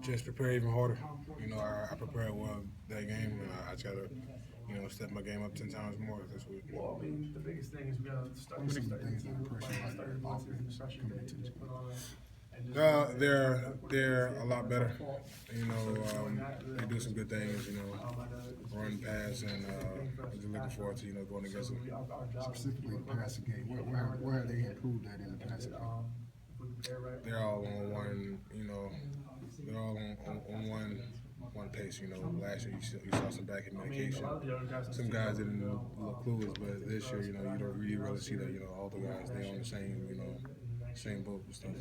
just prepare even harder. I prepared well that game, and I try to, step my game up 10 times more this week. Well, I mean, the biggest thing is we got to start. What are some of the things that impress you about their offense coming into this game? They're a lot better. They do some good things. Run, pass, and I'm just looking forward to going against them. Specifically the passing game, where have they improved that in the passing game? They're all on one. They're all on one pace. Last year you saw some back communication. Some guys didn't look clueless, but this year, you don't really see that. All the guys they on the same boat and stuff.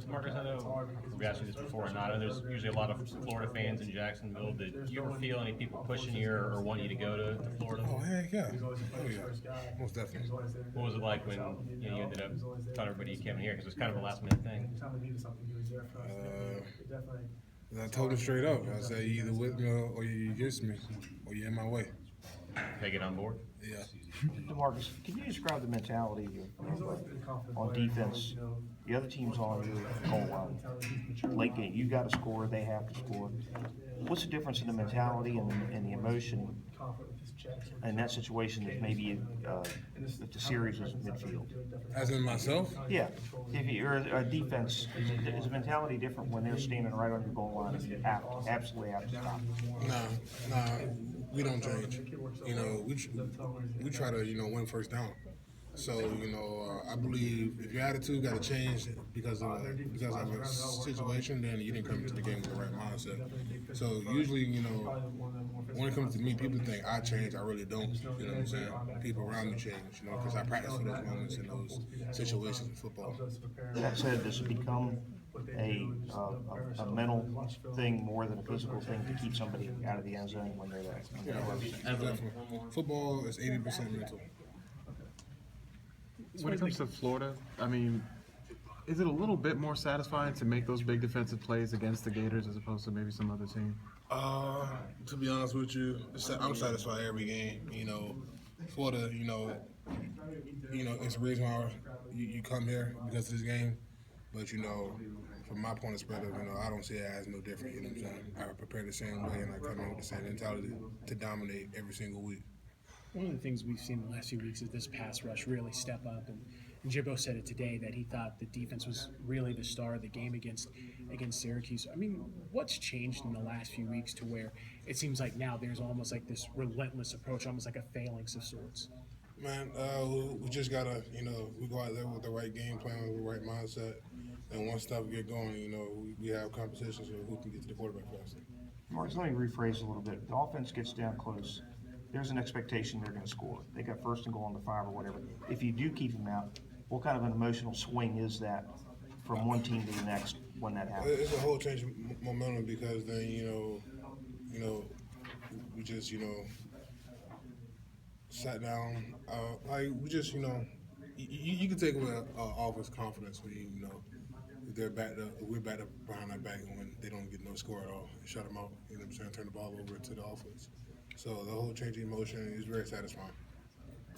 Marcus, I know we asked you this before, and I know there's usually a lot of Florida fans in Jacksonville. Did you ever feel any people pushing you or want you to go to Florida? Oh, heck yeah. Oh, yeah. Most definitely. What was it like when you ended up telling everybody you came here? Because it was kind of a last-minute thing. I told him straight up. I said, you either with me or you against me, or you're in my way. Take it on board? Yeah. DeMarcus, can you describe the mentality on defense? The other team's on your goal line. Late game, you got to score, they have to score. What's the difference in the mentality and the emotion in that situation that maybe if the series is midfield? As in myself? Yeah. If you're a defense, is the mentality different when they're standing right on your goal line and you absolutely have to stop? Nah, we don't change. We try to, win first down. So, I believe if your attitude got to change because of a situation, then you didn't come into the game with the right mindset. So usually, when it comes to me, people think I change. I really don't. You know what I'm saying? People around me change, because I practice for those moments and those situations in football. That said, does it become a mental thing more than a physical thing to keep somebody out of the end zone when they're there? Yeah, definitely. Football is 80% mental. When it comes to Florida, I mean, is it a little bit more satisfying to make those big defensive plays against the Gators as opposed to maybe some other team? To be honest with you, I'm satisfied every game. Florida, it's the reason why you come here because of this game. But, from my point of perspective, I don't see it as no different. You know what I'm saying? I prepare the same way and I come in with the same mentality to dominate every single week. One of the things we've seen in the last few weeks is this pass rush really step up, and Jibbo said it today that he thought the defense was really the star of the game against Syracuse. I mean, what's changed in the last few weeks to where it seems like now there's almost like this relentless approach, almost like a phalanx of sorts? Man, we just gotta, we go out there with the right game plan, with the right mindset, and once stuff get going, we have competitions of who can get to the quarterback faster. Marcus, let me rephrase a little bit. The offense gets down close. There's an expectation they're going to score. They got first and goal on the 5 or whatever. If you do keep them out, what kind of an emotional swing is that from one team to the next when that happens? It's a whole change of momentum because then, we just, sat down. We just, you can take away offense confidence when we're backed up behind our back and when they don't get no score at all and shut them out. You know what I'm saying? Turn the ball over to the offense. So the whole change of emotion is very satisfying.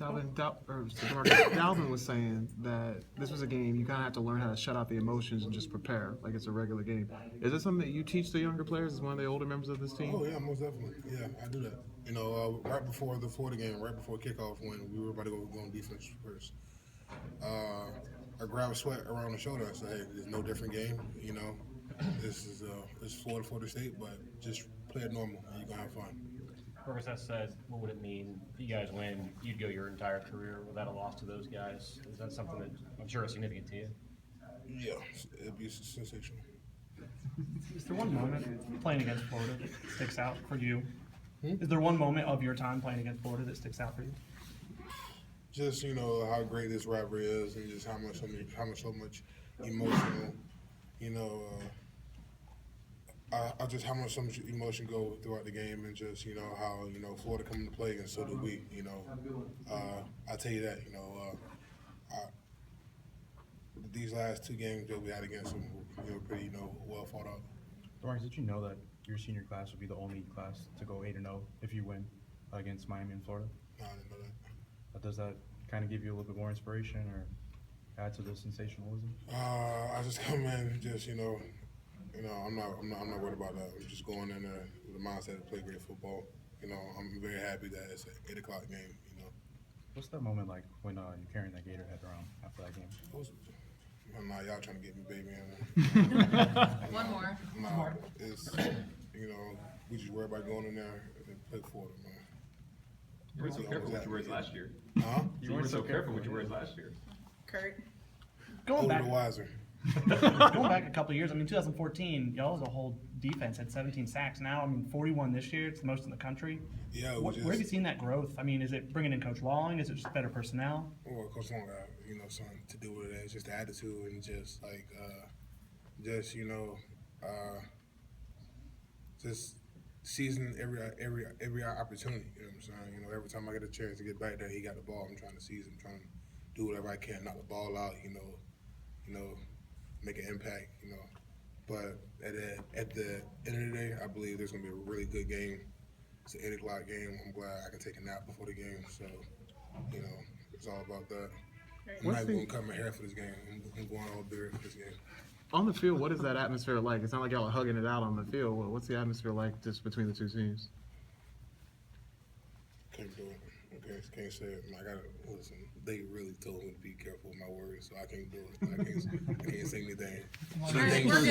Dalvin was saying that this was a game you kind of have to learn how to shut out the emotions and just prepare like it's a regular game. Is this something that you teach the younger players as one of the older members of this team? Oh, yeah, most definitely. Yeah, I do that. Right before the Florida game, right before kickoff, when we were about to go on defense first, I grabbed a sweat around the shoulder. I said, hey, it's no different game. This is Florida State, but just play it normal and you're going to have fun. Marcus, that said, what would it mean if you guys win? You'd go your entire career without a loss to those guys. Is that something that I'm sure is significant to you? Yeah, it'd be sensational. Is there one moment playing against Florida that sticks out for you? Is there one moment of your time playing against Florida that sticks out for you? Just how great this rivalry is, and just how much emotional, how much so much emotion go throughout the game, and just how Florida come into play, and so do we. I tell you that these last 2 games that we had against them, pretty well fought out. DeMarcus, did you know that your senior class would be the only class to go 8-0 if you win against Miami and Florida? No, I didn't know that. But does that kind of give you a little bit more inspiration or add to the sensationalism? I just come in, just You know, I'm not worried about that. I'm just going in there with the mindset to play great football. You know, I'm very happy that it's an 8 o'clock game. You know, What's that moment like when you're carrying that Gator head around after that game? nah, y'all trying to get me, baby. One more. Nah, it's you know, we just worry about going in there and play for it, man. You weren't so careful with your words last year. Huh? You weren't so careful with your words last year. Kurt. Going Older back, the wiser. going back a couple of years, I mean, 2014, y'all as a whole defense had 17 sacks. Now, I mean, 41 this year. It's the most in the country. Yeah, Where have you seen that growth? I mean, is it bringing in Coach Long? Is it just better personnel? Well, Coach Long got, you know, something to do with it. It's just the attitude and just like, just you know, just seizing every opportunity. You know what I'm saying? You know, every time I get a chance to get back there, he got the ball. I'm trying to seize him, trying to do whatever I can, knock the ball out. You know, make an impact. You know, but at the end of the day, I believe there's gonna be a really good game. It's an 8 o'clock game. I'm glad I can take a nap before the game. So, you know, it's all about that. I'm not going to cut my hair for this game. I'm going all beer for this game. On the field, what is that atmosphere like? It's not like y'all are hugging it out on the field. What's the atmosphere like just between the two teams? Can't do it. Okay, can't say it. I gotta listen. They really told me to be careful with my words, so I can't do it. I can't say anything. All right, we're